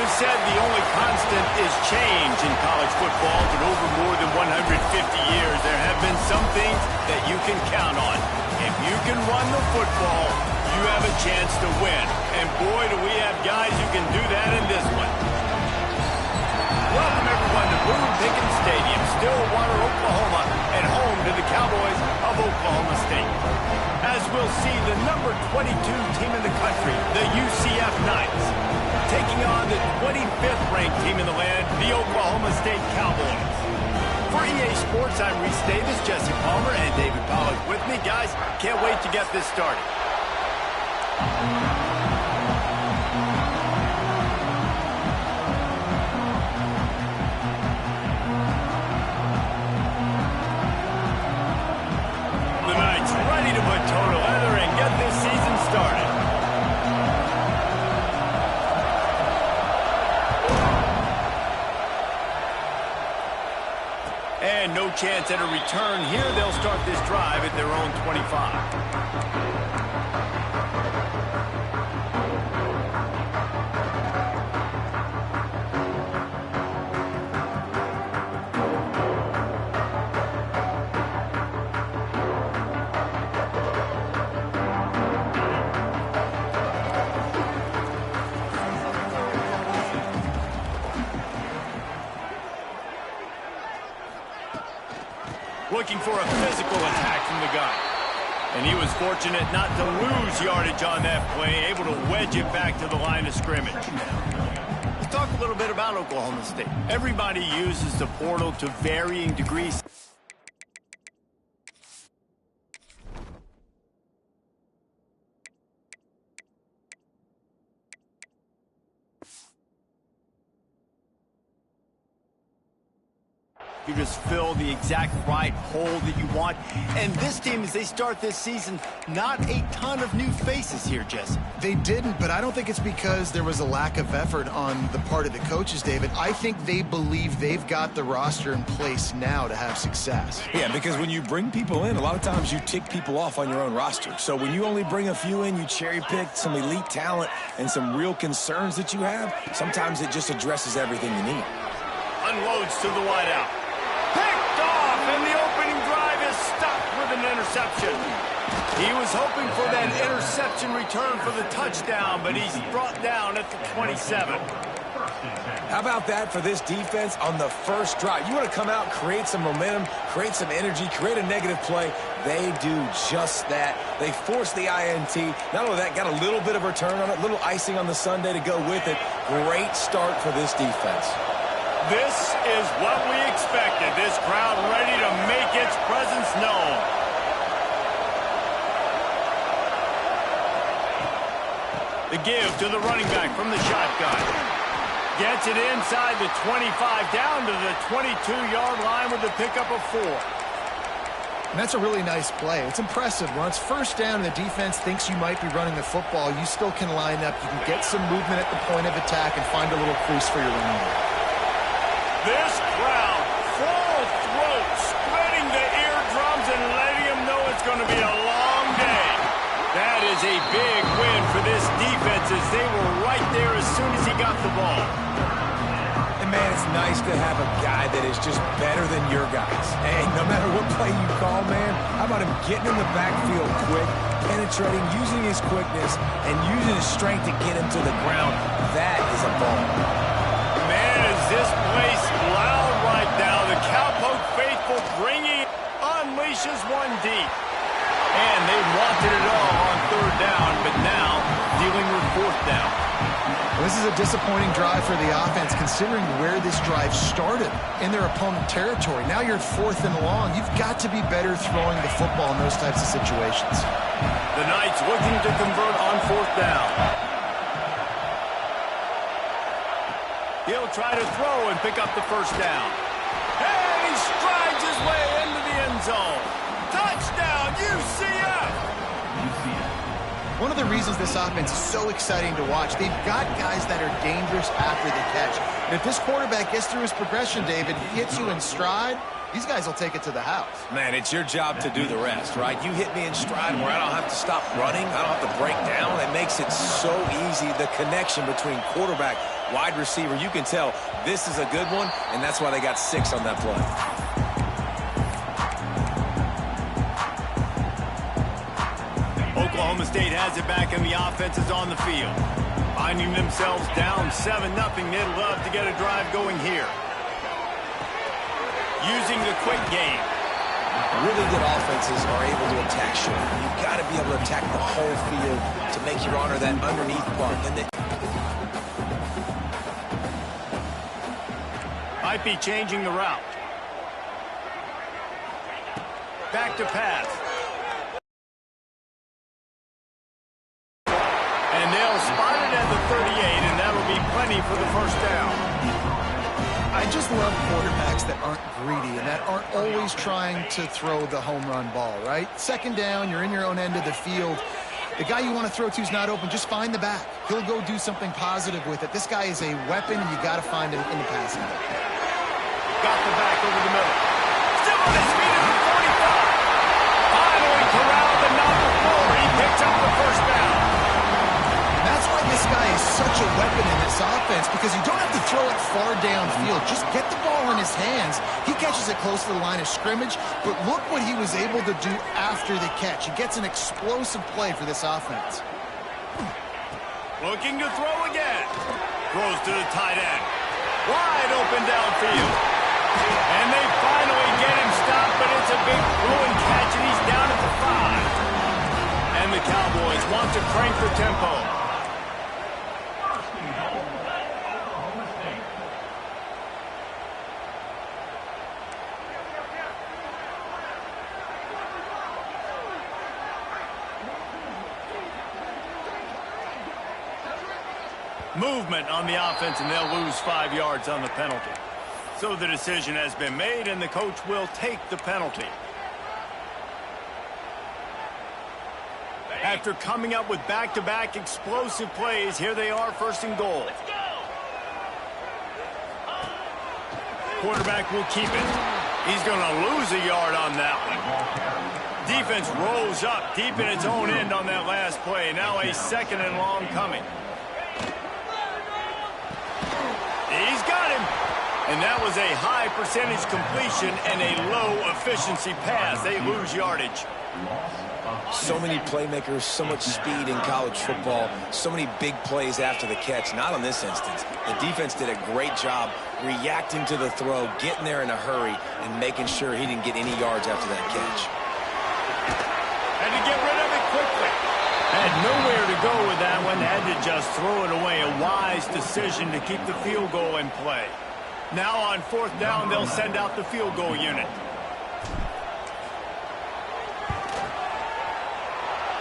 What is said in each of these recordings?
always said the only constant is change in college football, but over more than 150 years, there have been some things that you can count on. If you can run the football, you have a chance to win. And boy, do we have guys who can do that in this one. Welcome, everyone, to Boone Pickens Stadium, Stillwater, Oklahoma, and home to the Cowboys of Oklahoma State. As we'll see, the number 22 team in the country, the UCF Knights, taking on the 25th ranked team in the land, the Oklahoma State Cowboys. For EA Sports, I'm Reese Davis, Jesse Palmer, and David Pollack with me. Guys, can't wait to get this started. The Knights ready to put toe to leather and get this season started. And no chance at a return here. They'll start this drive at their own 25. Looking for a physical attack from the guy. And he was fortunate not to lose yardage on that play, able to wedge it back to the line of scrimmage. Let's talk a little bit about Oklahoma State. Everybody uses the portal to varying degrees. You just fill the exact right hole that you want. And this team, as they start this season, not a ton of new faces here, Jesse. They didn't, but I don't think it's because there was a lack of effort on the part of the coaches, David. I think they believe they've got the roster in place now to have success. Yeah, because when you bring people in, a lot of times you tick people off on your own roster. So when you only bring a few in, you cherry pick some elite talent and some real concerns that you have, sometimes it just addresses everything you need. Unloads to the wideout. Picked off, and the opening drive is stopped with an interception. He was hoping for that interception return for the touchdown, but he's brought down at the 27. How about that for this defense on the first drive? You want to come out, create some momentum, create some energy, create a negative play. They do just that. They force the INT. Not only that, got a little bit of return on it, little icing on the sundae to go with it. Great start for this defense. This is what we expected. This crowd ready to make its presence known. The give to the running back from the shotgun. Gets it inside the 25, down to the 22-yard line with the pickup of 4. And that's a really nice play. It's impressive. When it's first down and the defense thinks you might be running the football, you still can line up. You can get some movement at the point of attack and find a little crease for your running back. This crowd, full throat, spreading the eardrums and letting them know it's going to be a long day. That is a big win for this defense as they were right there as soon as he got the ball. And, man, it's nice to have a guy that is just better than your guys. And no matter what play you call, man, how about him getting in the backfield quick, penetrating, using his quickness, and using his strength to get him to the ground? That is a ball. Man, is this place loud right now. The Cowpoke faithful bringing unleashes one deep. And they wanted it all on third down, but now dealing with fourth down. This is a disappointing drive for the offense considering where this drive started in their opponent territory. Now you're at 4th and long. You've got to be better throwing the football in those types of situations. The Knights looking to convert on fourth down. He'll try to throw and pick up the first down. And he strides his way into the end zone. Touchdown, UCF! One of the reasons this offense is so exciting to watch, they've got guys that are dangerous after the catch. And if this quarterback gets through his progression, David, he hits you in stride, these guys will take it to the house. Man, it's your job to do the rest, right? You hit me in stride where I don't have to stop running, I don't have to break down, and make makes it so easy, the connection between quarterback, wide receiver. You can tell this is a good one, and that's why they got 6 on that play. Oklahoma State has it back, and the offense is on the field. Finding themselves down 7-0, they'd love to get a drive going here. Using the quick game. Really good offenses are able to attack short. You've got to be able to attack the whole field to make your honor that underneath part. Might be changing the route. Back to pass. And they'll spot it at the 38, and that'll be plenty for the first down. I just love quarterbacks that aren't greedy and that aren't always trying to throw the home run ball, right? Second down, you're in your own end of the field. The guy you want to throw to is not open. Just find the back. He'll go do something positive with it. This guy is a weapon, and you got to find him in the passing game. Got the back over the middle. Still on his feet at the 45. Finally corralled and not before. He picks up the first down. That's why this guy is such a weapon in this offense, because you don't have to throw it far downfield. Just get the ball in his hands. He catches it close to the line of scrimmage, but look what he was able to do after the catch. He gets an explosive play for this offense. Looking to throw again. Throws to the tight end. Wide open downfield. And they finally get him stopped, but it's a big throwing catch, and he's down at the 5. And the Cowboys want to crank the tempo. Movement on the offense, and they'll lose 5 yards on the penalty. So the decision has been made, and the coach will take the penalty. After coming up with back-to-back explosive plays, here they are, first and goal. Quarterback will keep it. He's going to lose a yard on that one. Defense rolls up deep in its own end on that last play. Now a 2nd and long coming. He's got him. And that was a high percentage completion and a low efficiency pass. They lose yardage. So many playmakers, so much speed in college football, so many big plays after the catch. Not on this instance. The defense did a great job reacting to the throw, getting there in a hurry, and making sure he didn't get any yards after that catch. Had to get rid of it quickly. Had nowhere to go with that one. Had to just throw it away. A wise decision to keep the field goal in play. Now on 4th down, they'll send out the field goal unit.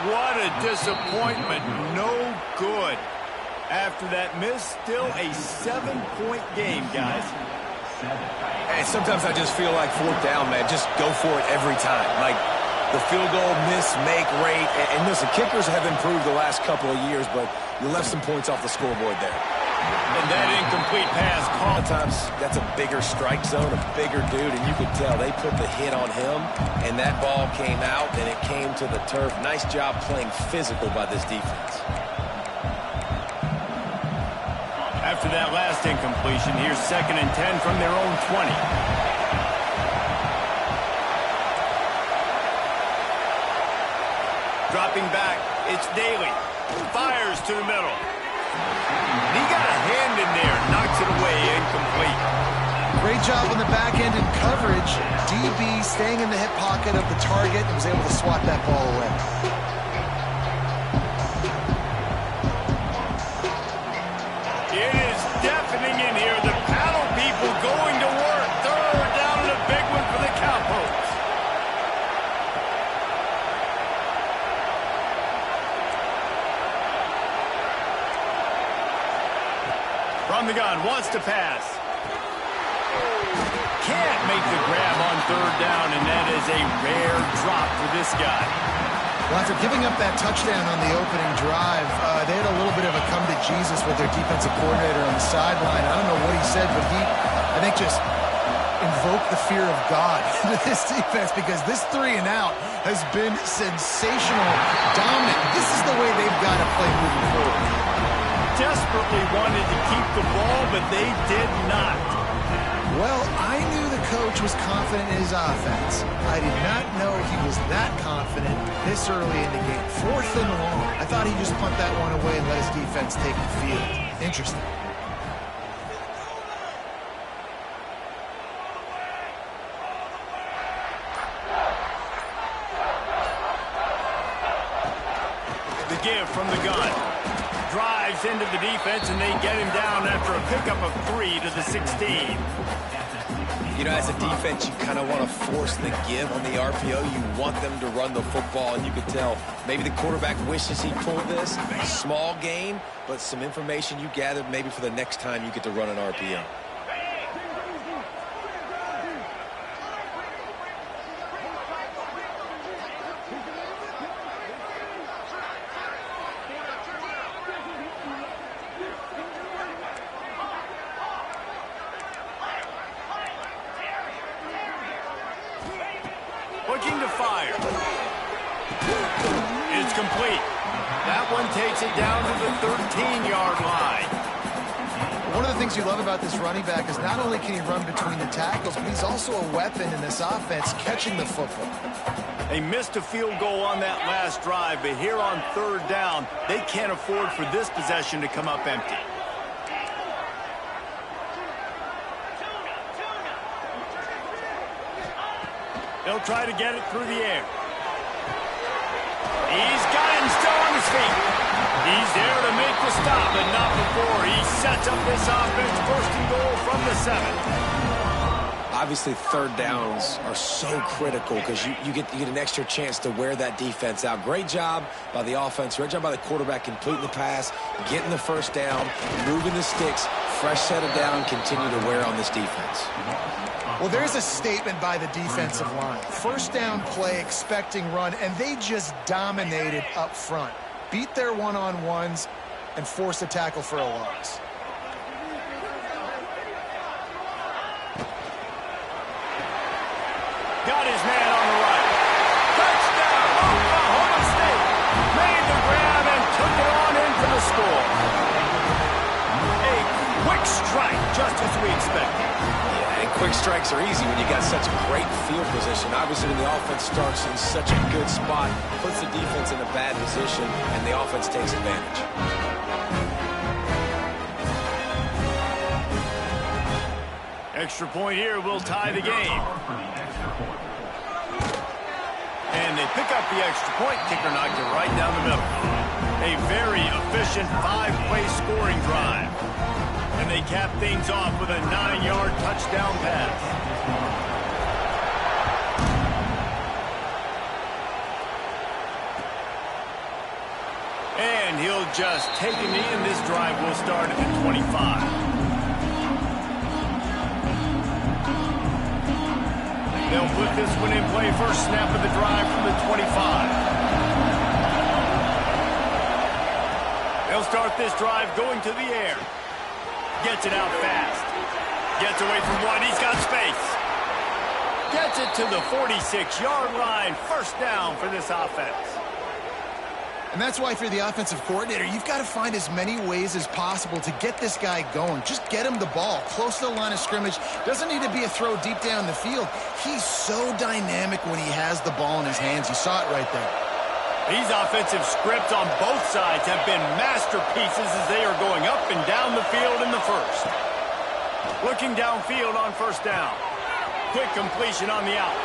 What a disappointment. No good. After that miss, still a 7-point game, guys. And sometimes I just feel like 4th down, man. Just go for it every time. Like the field goal miss-make rate. And listen, kickers have improved the last couple of years, but you left some points off the scoreboard there. And that incomplete pass caught. Sometimes that's a bigger strike zone, a bigger dude, and you could tell they put the hit on him, and that ball came out, and it came to the turf. Nice job playing physical by this defense. After that last incompletion, here's 2nd and 10 from their own 20. Dropping back, it's Daly. Fires to the middle. He got a hand in there, knocks it away, incomplete. Great job on the back end in coverage. DB staying in the hip pocket of the target and was able to swat that ball away. It is deafening in here. The paddle people going to work. 3rd down and a big one for the Cowboys. From the gun, wants to pass. Can't make the grab on 3rd down, and that is a rare drop for this guy. Well, after giving up that touchdown on the opening drive, they had a little bit of a come to Jesus with their defensive coordinator on the sideline. I don't know what he said, but he, I think, just invoke the fear of God into this defense because this 3 and out has been sensational, dominant. This is the way they've got to play moving forward. Desperately wanted to keep the ball, but they did not. Well, I knew the coach was confident in his offense. I did not know he was that confident this early in the game. 4th and long. I thought he'd just punt that one away and let his defense take the field. Interesting. The give from the gun. Drives into the defense, and they get him down after a pickup of 3 to the 16. You know, as a defense, you kind of want to force the give on the RPO. You want them to run the football, and you could tell maybe the quarterback wishes he pulled this. Small gain, but some information you gathered maybe for the next time you get to run an RPO. Looking to fire. It's complete. That one takes it down to the 13-yard line. One of the things you love about this running back is not only can he run between the tackles, but he's also a weapon in this offense catching the football. They missed a field goal on that last drive, but here on 3rd down, they can't afford for this possession to come up empty. They'll try to get it through the air. He's got him still on his feet. He's there to make the stop, but not before he sets up this offense 1st and goal from the 7. Obviously, 3rd downs are so critical because you get an extra chance to wear that defense out. Great job by the offense. Great job by the quarterback completing the pass, getting the 1st down, moving the sticks, fresh set of down, continue to wear on this defense. Well, there's a statement by the defensive line. 1st down play, expecting run, and they just dominated up front. Beat their one-on-ones and forced a tackle for a loss. Got his man on the right. Touchdown, Oklahoma State. Made the grab and took it on in for the score. A quick strike, just as we expected. And quick strikes are easy when you got such great field position. Obviously, when the offense starts in such a good spot, puts the defense in a bad position, and the offense takes advantage. Extra point here will tie the game. And they pick up the extra point. Kicker knocked it right down the middle. A very efficient 5-play scoring drive. And they cap things off with a 9-yard touchdown pass. And he'll just take a knee, and this drive will start at the 25. They'll put this one in play. First snap of the drive from the 25. They'll start this drive going to the air. Gets it out fast. Gets away from one. He's got space. Gets it to the 46-yard line. 1st down for this offense. And that's why if you're the offensive coordinator, you've got to find as many ways as possible to get this guy going. Just get him the ball close to the line of scrimmage. Doesn't need to be a throw deep down the field. He's so dynamic when he has the ball in his hands. You saw it right there. These offensive scripts on both sides have been masterpieces as they are going up and down the field in the 1st. Looking downfield on 1st down. Quick completion on the out.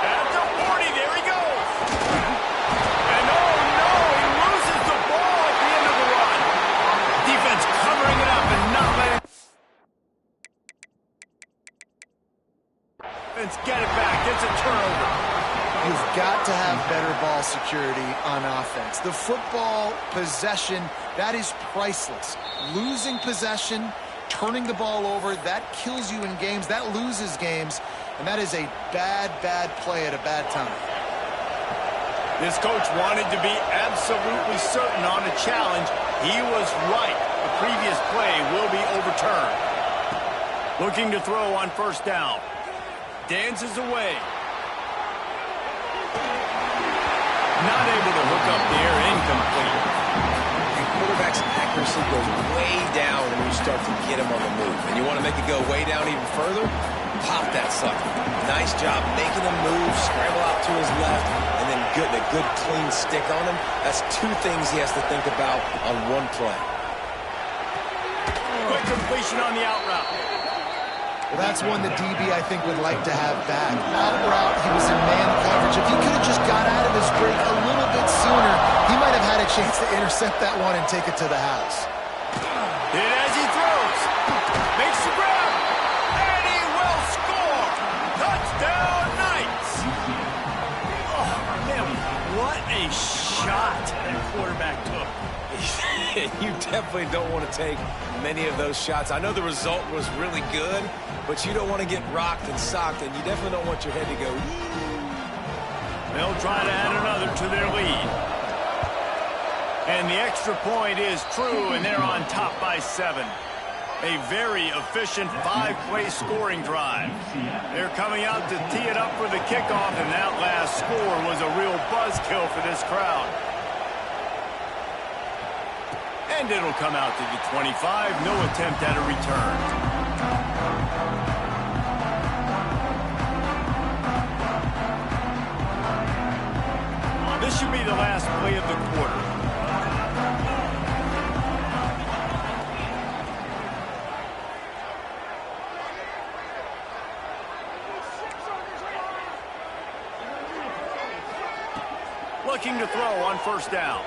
At the 40, there he goes. And oh no, he loses the ball at the end of the run. Defense covering it up and not letting defense get it back. It's a turnover. You've got to have better ball security on offense. The football possession, that is priceless. Losing possession, turning the ball over, that kills you in games, that loses games, and that is a bad, bad play at a bad time. This coach wanted to be absolutely certain on a challenge. He was right. The previous play will be overturned. Looking to throw on 1st down. dances away. Not able to hook up there, incomplete. The quarterback's accuracy goes way down when you start to get him on the move. And you want to make it go way down even further? Pop that sucker. Nice job making him move, scramble out to his left, and then getting a good clean stick on him. That's two things he has to think about on one play. Quick completion on the out route. Well, that's one that DB, I think, would like to have back. Out route, he was in man coverage. If he could have just got out of his break a little bit sooner, he might have had a chance to intercept that one and take it to the house. And as he throws, makes the grab, and he will score! Touchdown, Knights! Oh, man, what a shot that quarterback took. You definitely don't want to take many of those shots. I know the result was really good, but you don't want to get rocked and socked, and you definitely don't want your head to go, They'll try to add another to their lead. And the extra point is true, and they're on top by 7. A very efficient 5-play scoring drive. They're coming out to tee it up for the kickoff, and that last score was a real buzzkill for this crowd. And it'll come out to the 25. No attempt at a return. This should be the last play of the quarter. Looking to throw on first down.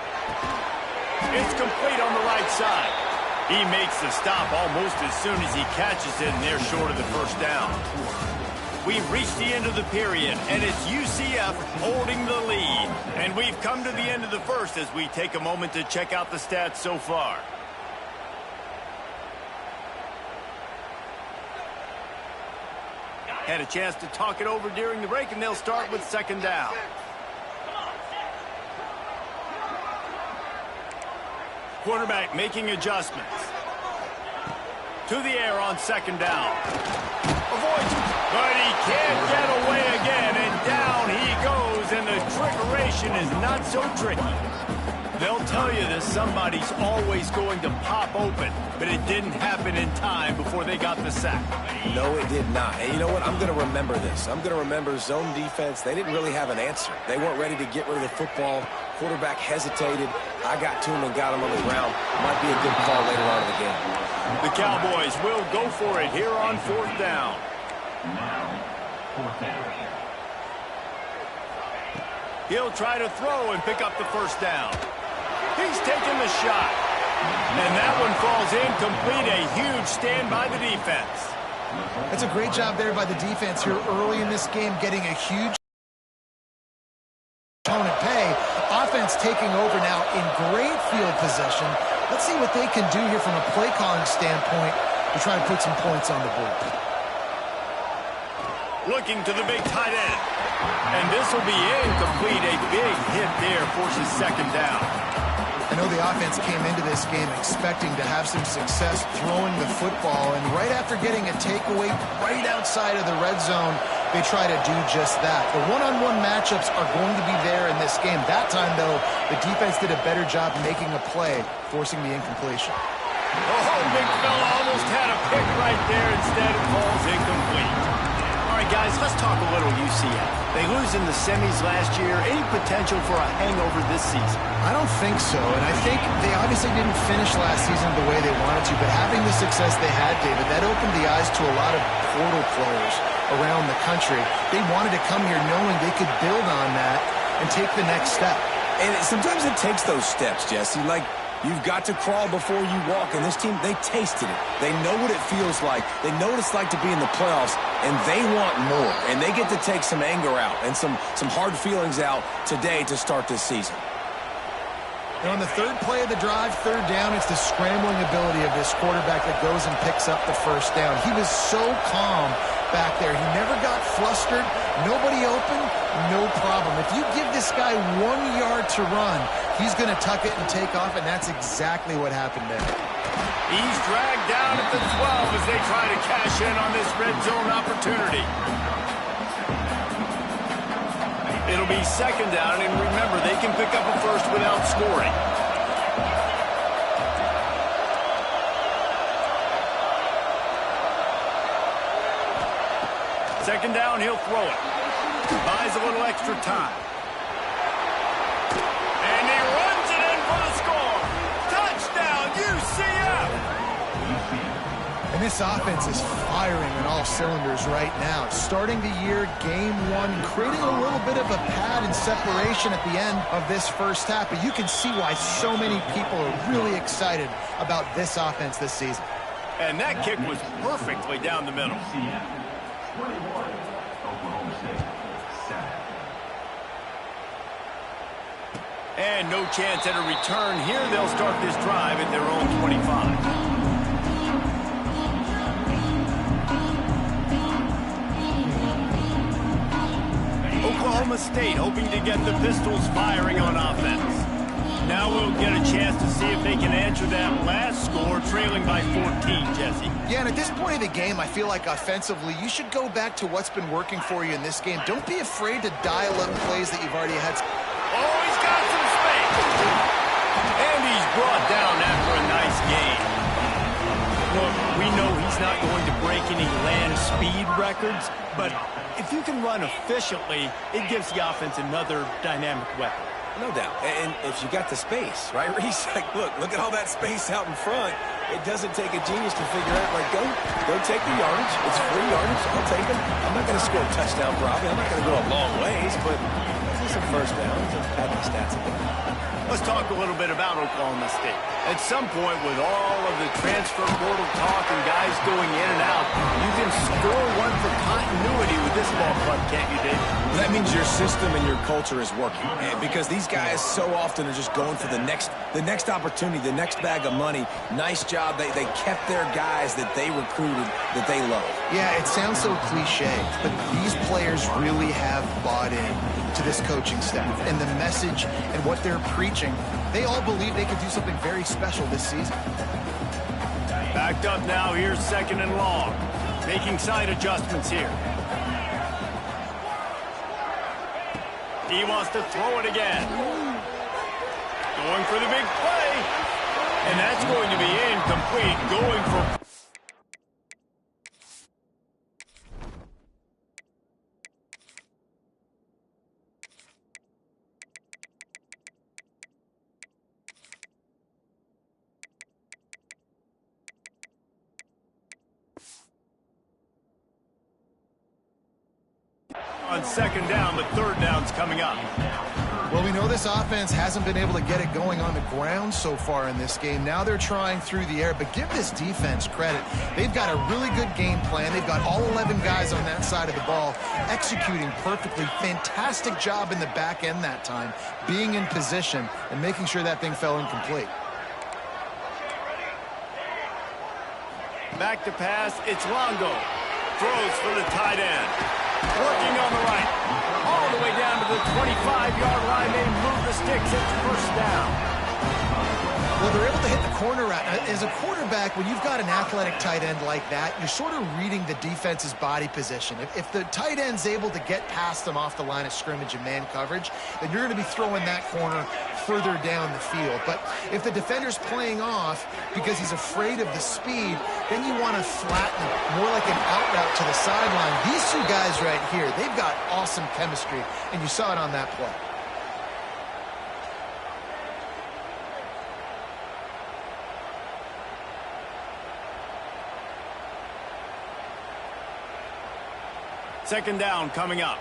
It's complete on the right side. He makes the stop almost as soon as he catches it, and they're short of the first down. We've reached the end of the period, and it's UCF holding the lead. And we've come to the end of the first as we take a moment to check out the stats so far. Had a chance to talk it over during the break, and they'll start with second down. Quarterback making adjustments. To the air on second down. Avoids, but he can't get away again, and down he goes, and the trickeration is not so tricky. They'll tell you that somebody's always going to pop open, but it didn't happen in time before they got the sack. No, it did not. And you know what? I'm going to remember this. I'm going to remember zone defense. They didn't really have an answer. They weren't ready to get rid of the football. Quarterback hesitated. I got to him and got him on the ground. Might be a good call later on in the game. The Cowboys will go for it here on fourth down. He'll try to throw and pick up the first down. He's taking the shot. And that one falls incomplete. A huge stand by the defense. That's a great job there by the defense here early in this game, getting a huge opponent pay. Offense taking over now in great field possession. Let's see what they can do here from a play calling standpoint to try to put some points on the board. Looking to the big tight end. And this will be incomplete. A big hit there forces second down. I know the offense came into this game expecting to have some success throwing the football, and right after getting a takeaway right outside of the red zone, they try to do just that. The one-on-one matchups are going to be there in this game. That time, though, the defense did a better job making a play, forcing the incompletion. Oh, big fella almost had a pick right there. Instead, it falls incomplete. All right, guys, let's talk a little UCF. They lose in the semis last year. Any potential for a hangover this season? I don't think so, and I think they obviously didn't finish last season the way they wanted to, but having the success they had, David, that opened the eyes to a lot of portal players around the country. They wanted to come here knowing they could build on that and take the next step. And sometimes it takes those steps, Jesse. Like, you've got to crawl before you walk. And this team, they tasted it. They know what it feels like. They know what it's like to be in the playoffs, and they want more. And they get to take some anger out and some hard feelings out today to start this season. And on the third play of the drive, third down, it's the scrambling ability of this quarterback that goes and picks up the first down. He was so calm back there. He never got flustered. Nobody open, no problem. If you give this guy 1 yard to run, he's going to tuck it and take off, and that's exactly what happened there. He's dragged down at the 12 as they try to cash in on this red zone opportunity. It'll be second down, and remember, they can pick up a first without scoring. Second down, he'll throw it. Buys a little extra time. And he runs it in for the score. Touchdown, UCF! And this offense is firing on all cylinders right now. Starting the year, game one, creating a little bit of a pad and separation at the end of this first half. But you can see why so many people are really excited about this offense this season. And that kick was perfectly down the middle. And no chance at a return here. They'll start this drive at their own 25. Oklahoma State hoping to get the Pistols firing on offense. Now we'll get a chance to see if they can answer that last score, trailing by 14, Jesse. Yeah, and at this point of the game, I feel like offensively, you should go back to what's been working for you in this game. Don't be afraid to dial up plays that you've already had. Oh, he's got some space. And he's brought down after a nice gain. Look, we know he's not going to break any land speed records, but if you can run efficiently, it gives the offense another dynamic weapon. No doubt. And if you got the space, right, Reese? Like, look at all that space out in front. It doesn't take a genius to figure out, like, go take the yardage. It's free yardage. I'll take it. I'm not going to score a touchdown, probably. I'm not going to go a long ways, but some first downs and pad my stats a bit. Let's talk a little bit about Oklahoma State. At some point, with all of the transfer portal talk and guys going in and out, you can score one for continuity with this ball club, can't you, Dave? That means your system and your culture is working, man, because these guys so often are just going for the next opportunity, the next bag of money. Nice job. They kept their guys that they recruited, that they love. Yeah, it sounds so cliche, but these players really have bought in to this coaching staff and the message and what they're preaching. They all believe they can do something very special this season. Backed up now. Here's second and long. Making side adjustments here. He wants to throw it again. Going for the big play. And that's going to be incomplete. Going for... on second down, but third down's coming up. Well, we know this offense hasn't been able to get it going on the ground so far in this game. Now they're trying through the air, but give this defense credit. They've got a really good game plan. They've got all 11 guys on that side of the ball executing perfectly. Fantastic job in the back end that time, being in position and making sure that thing fell incomplete. Back to pass, it's Longo. Throws for the tight end. Working on the right. All the way down to the 25-yard line. They move the sticks. It's first down. Well, they're able to hit the corner route. As a quarterback, when you've got an athletic tight end like that, you're sort of reading the defense's body position. If the tight end's able to get past them off the line of scrimmage and man coverage, then you're going to be throwing that corner further down the field. But if the defender's playing off because he's afraid of the speed, then you want to flatten more like an out route to the sideline. These two guys right here, they've got awesome chemistry, and you saw it on that play. Second down coming up.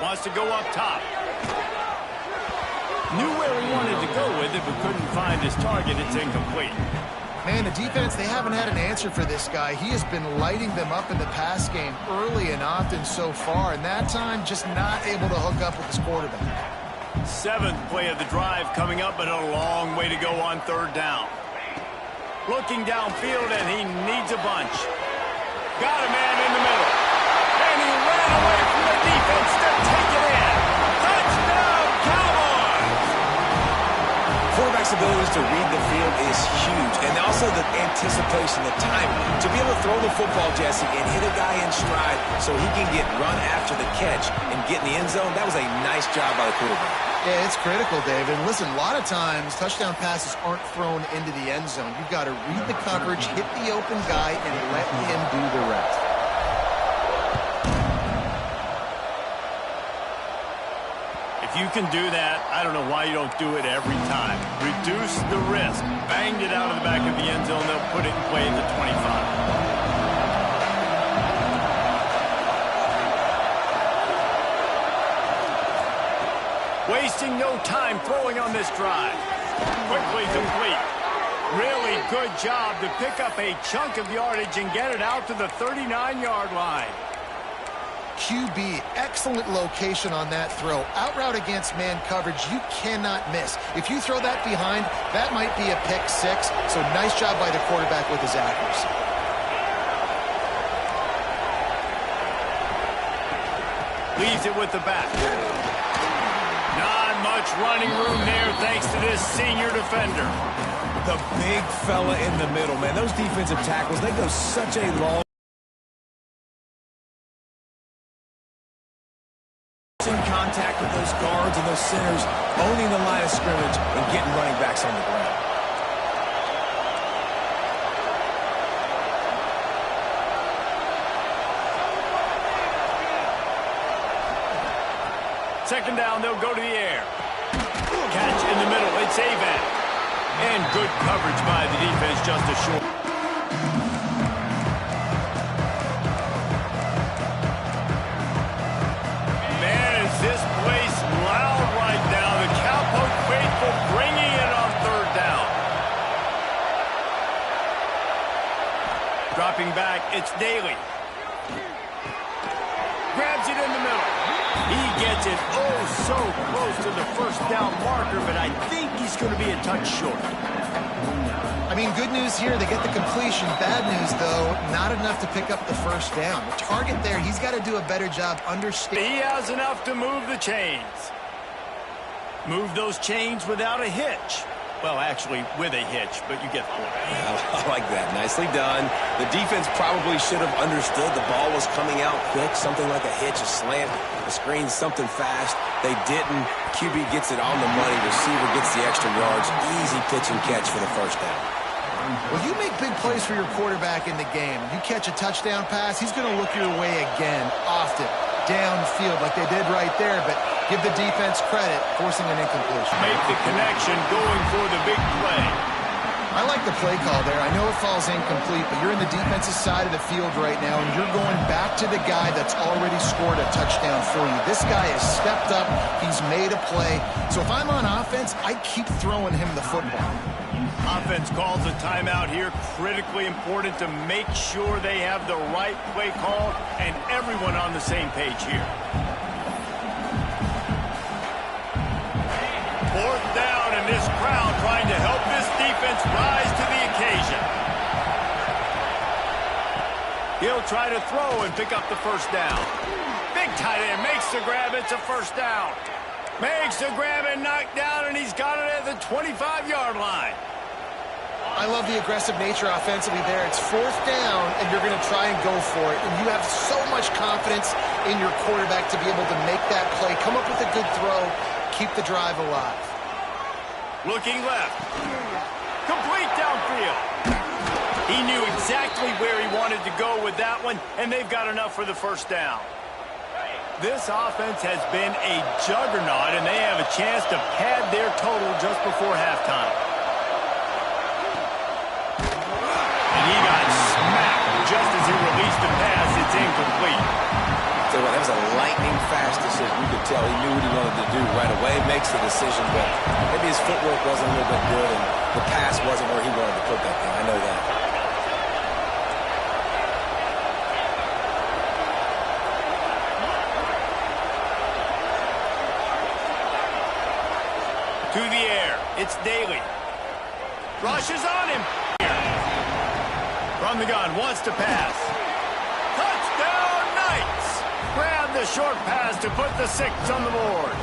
Wants to go up top. Knew where he wanted to go with it, but couldn't find his target. It's incomplete. Man, the defense, they haven't had an answer for this guy. He has been lighting them up in the pass game early and often so far, and that time just not able to hook up with his quarterback. Seventh play of the drive coming up, but a long way to go on third down. Looking downfield, and he needs a bunch. Got a man in the middle. And he ran away from the defense to take it in. Touchdown, Cowboys! Quarterbacks abilities to read the field is huge. And also the anticipation, the timing. To be able to throw the football, Jesse, and hit a guy in stride so he can get run after the catch and get in the end zone, that was a nice job by the quarterback. Yeah, it's critical, David. Listen, a lot of times touchdown passes aren't thrown into the end zone. You've got to read the coverage, hit the open guy, and let him do the rest. If you can do that, I don't know why you don't do it every time. Reduce the risk. Banged it out of the back of the end zone. They'll put it in play at the 25. Wasting no time throwing on this drive. Quickly complete. Really good job to pick up a chunk of yardage and get it out to the 39-yard line. QB, excellent location on that throw. Out route against man coverage, you cannot miss. If you throw that behind, that might be a pick six. So nice job by the quarterback with his accuracy. Leaves it with the back. Not much running room there thanks to this senior defender. The big fella in the middle, man. Those defensive tackles, they go such a long in contact with those guards and those centers, owning the line of scrimmage and getting running backs on the ground. Second down, they'll go to the air. Catch in the middle, it's Avan. And good coverage by the defense, just a short. Man, is this place loud right now. The Cowpoke faithful bringing it on third down. Dropping back, it's Daly. Grabs it in the middle. He gets it so close to the first down marker, but I think he's going to be a touch short. I mean, good news here, they get the completion. Bad news, though, not enough to pick up the first down. The target there, he's got to do a better job understanding. He has enough to move the chains. Move those chains without a hitch. Well, actually, with a hitch, but you get the point. Yeah, I like that. Nicely done. The defense probably should have understood the ball was coming out quick, something like a hitch, a slant, a screen, something fast. They didn't. QB gets it on the money. Receiver gets the extra yards. Easy pitch and catch for the first down. Well, you make big plays for your quarterback in the game. You catch a touchdown pass, he's going to look your way again, often, downfield like they did right there, but give the defense credit, forcing an incompletion. Make the connection, going for the big play. I like the play call there. I know it falls incomplete, but you're in the defensive side of the field right now, and you're going back to the guy that's already scored a touchdown for you. This guy has stepped up. He's made a play. So if I'm on offense, I keep throwing him the football. Offense calls a timeout here. Critically important to make sure they have the right play call and everyone on the same page here. Fourth down, and this crowd trying to help this defense rise to the occasion. He'll try to throw and pick up the first down. Big tight end makes the grab. It's a first down. Makes the grab and knocked down, and he's got it at the 25-yard line. I love the aggressive nature offensively there. It's fourth down, and you're going to try and go for it. And you have so much confidence in your quarterback to be able to make that play, come up with a good throw, keep the drive alive. Looking left. Complete downfield. He knew exactly where he wanted to go with that one, and they've got enough for the first down. This offense has been a juggernaut, and they have a chance to pad their total just before halftime. And he got smacked just as he released the pass. It's incomplete. Tell you what, that was a lightning-fast decision. You could tell he knew what he wanted to do right away. Makes the decision, but maybe his footwork wasn't a little bit good, and the pass wasn't where he wanted to put that thing. I know that. To the air. It's Daly. Rushes on him. From the gun, wants to pass. Touchdown, Knights! Grab the short pass to put the 6 on the board.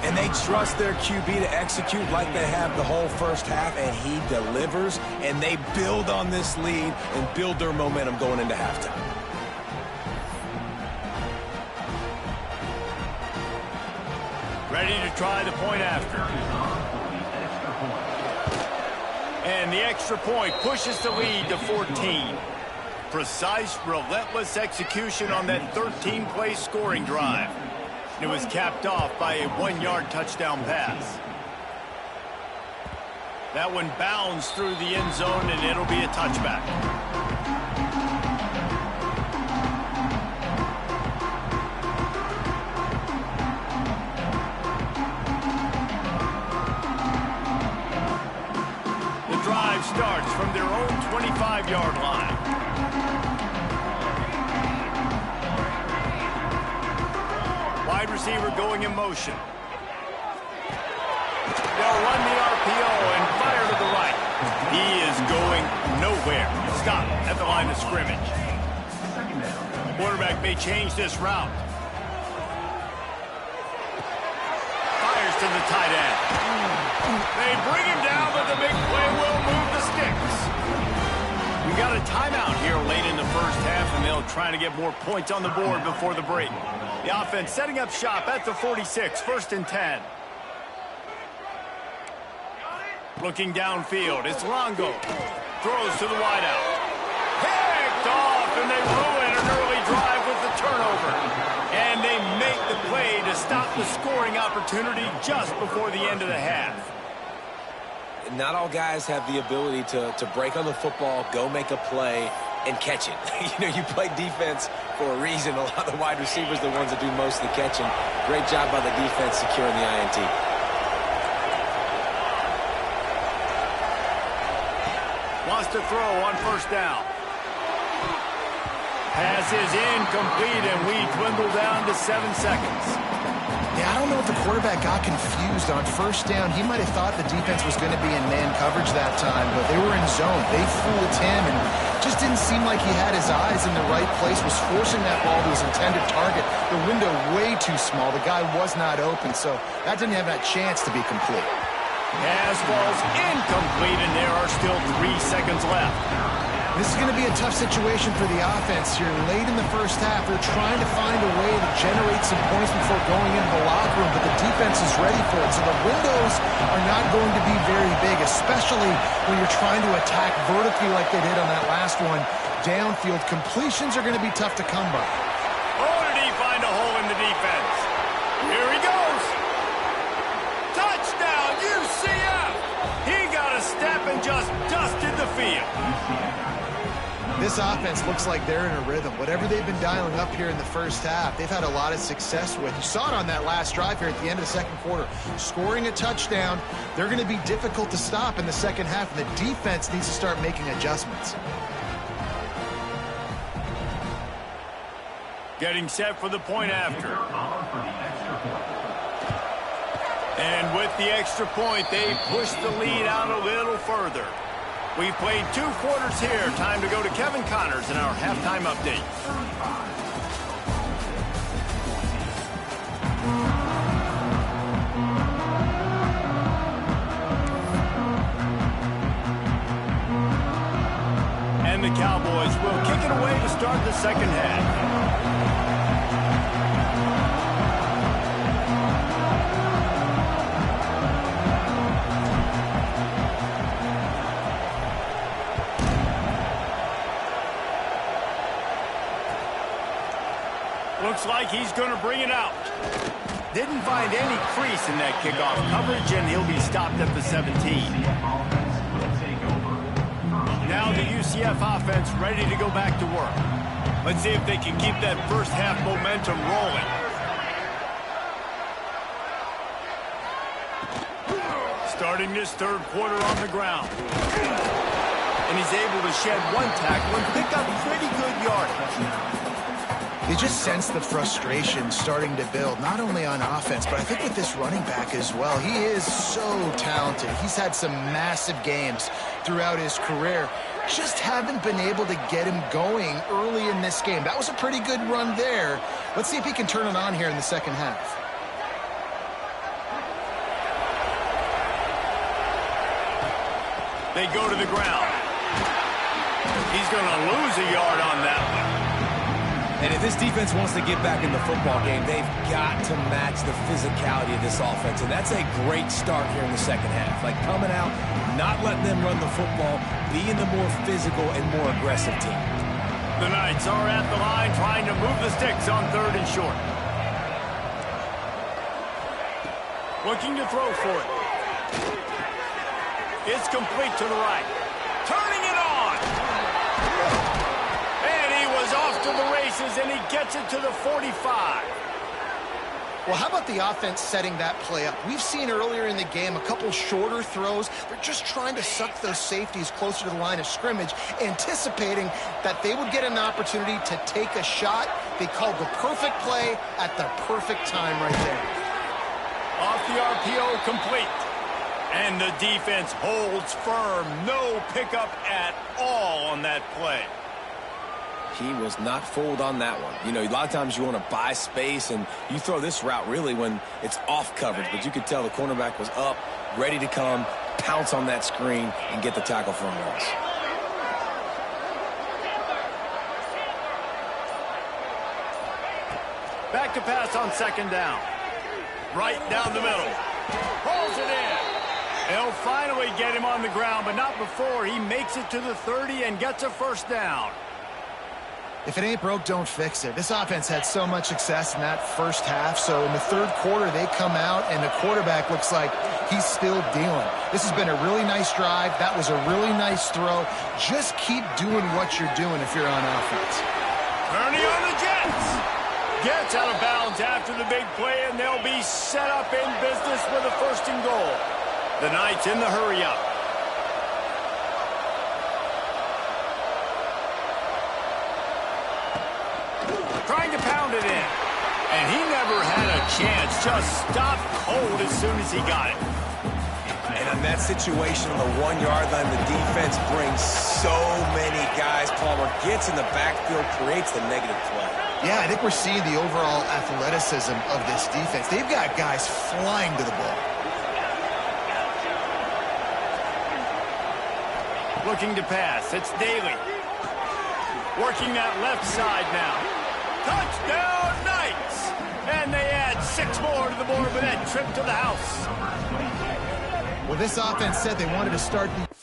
And they trust their QB to execute like they have the whole first half, and he delivers, and they build on this lead and build their momentum going into halftime. Ready to try the point after. And the extra point pushes the lead to 14. Precise, relentless execution on that 13-play scoring drive. It was capped off by a 1-yard touchdown pass. That one bounds through the end zone, and it'll be a touchback. The drive starts from their own 25-yard line. Wide receiver going in motion. They'll run the RPO and fire to the right. He is going nowhere. Stop at the line of scrimmage. Quarterback may change this route. Fires to the tight end. They bring him down, but the big play will move the sticks. We got a timeout here late in the first half, and they'll try to get more points on the board before the break. The offense setting up shop at the 46, 1st and 10. Looking downfield, it's Longo. Throws to the wideout. Picked off, and they ruin an early drive with the turnover. And they make the play to stop the scoring opportunity just before the end of the half. Not all guys have the ability to break on the football, go make a play, and catch it. You play defense for a reason. A lot of the wide receivers are the ones that do most of the catching. Great job by the defense securing the INT. Wants to throw on 1st down. Pass is incomplete, and we dwindle down to 7 seconds. Yeah, I don't know if the quarterback got confused on 1st down. He might have thought the defense was going to be in man coverage that time, but they were in zone. They fooled him, and just didn't seem like he had his eyes in the right place, was forcing that ball to his intended target. The window way too small. The guy was not open, so that didn't have that chance to be complete. Pass falls incomplete, and there are still 3 seconds left. This is going to be a tough situation for the offense here. Late in the first half, they're trying to find a way to generate some points before going into the locker room, but the defense is ready for it. So the windows are not going to be very big, especially when you're trying to attack vertically like they did on that last one. Downfield completions are going to be tough to come by. Oh, did he find a hole in the defense? Here he goes. Touchdown, UCF! He got a step and just dusted the field. This offense looks like they're in a rhythm. Whatever they've been dialing up here in the first half, they've had a lot of success with. You saw it on that last drive here at the end of the second quarter. Scoring a touchdown, they're going to be difficult to stop in the second half, and the defense needs to start making adjustments. Getting set for the point after. And with the extra point, they push the lead out a little further. We've played 2 quarters here. Time to go to Kevin Connors in our halftime update. And the Cowboys will kick it away to start the second half. Looks like he's going to bring it out. Didn't find any crease in that kickoff coverage, and he'll be stopped at the 17. Now the UCF offense ready to go back to work. Let's see if they can keep that first half momentum rolling. Starting this third quarter on the ground. And he's able to shed 1 tackle and pick up pretty good yardage. You just sense the frustration starting to build, not only on offense, but I think with this running back as well. He is so talented. He's had some massive games throughout his career. Just haven't been able to get him going early in this game. That was a pretty good run there. Let's see if he can turn it on here in the second half. They go to the ground. He's going to lose a yard on that one. And if this defense wants to get back in the football game, they've got to match the physicality of this offense. And that's a great start here in the second half. Like coming out, not letting them run the football, being the more physical and more aggressive team. The Knights are at the line trying to move the sticks on 3rd and short. Looking to throw for it. It's complete to the right. Turning it on. And he was off to the races, and he gets it to the 45. Well, how about the offense setting that play up? We've seen earlier in the game a couple shorter throws. They're just trying to suck those safeties closer to the line of scrimmage, anticipating that they would get an opportunity to take a shot. They called the perfect play at the perfect time right there. Off the RPO, complete. And the defense holds firm. No pickup at all on that play. He was not fooled on that one. You know, a lot of times you want to buy space, and you throw this route really when it's off coverage. But you could tell the cornerback was up, ready to come, pounce on that screen, and get the tackle for a loss. Back to pass on 2nd down. Right down the middle. Pulls it in. They'll finally get him on the ground, but not before he makes it to the 30 and gets a 1st down. If it ain't broke, don't fix it. This offense had so much success in that first half, so in the 3rd quarter, they come out, and the quarterback looks like he's still dealing. This has been a really nice drive. That was a really nice throw. Just keep doing what you're doing if you're on offense. Ernie on the Jets. Gets out of bounds after the big play, and they'll be set up in business with a 1st and goal. The Knights in the hurry-up. Trying to pound it in. And he never had a chance. Just stopped cold as soon as he got it. And in that situation on the 1-yard line, the defense brings so many guys. Palmer gets in the backfield, creates the negative play. Yeah, I think we're seeing the overall athleticism of this defense. They've got guys flying to the ball. Looking to pass. It's Daly. Working that left side now. Touchdown, Knights! And they add 6 more to the board with that trip to the house. Well, this offense said they wanted to start the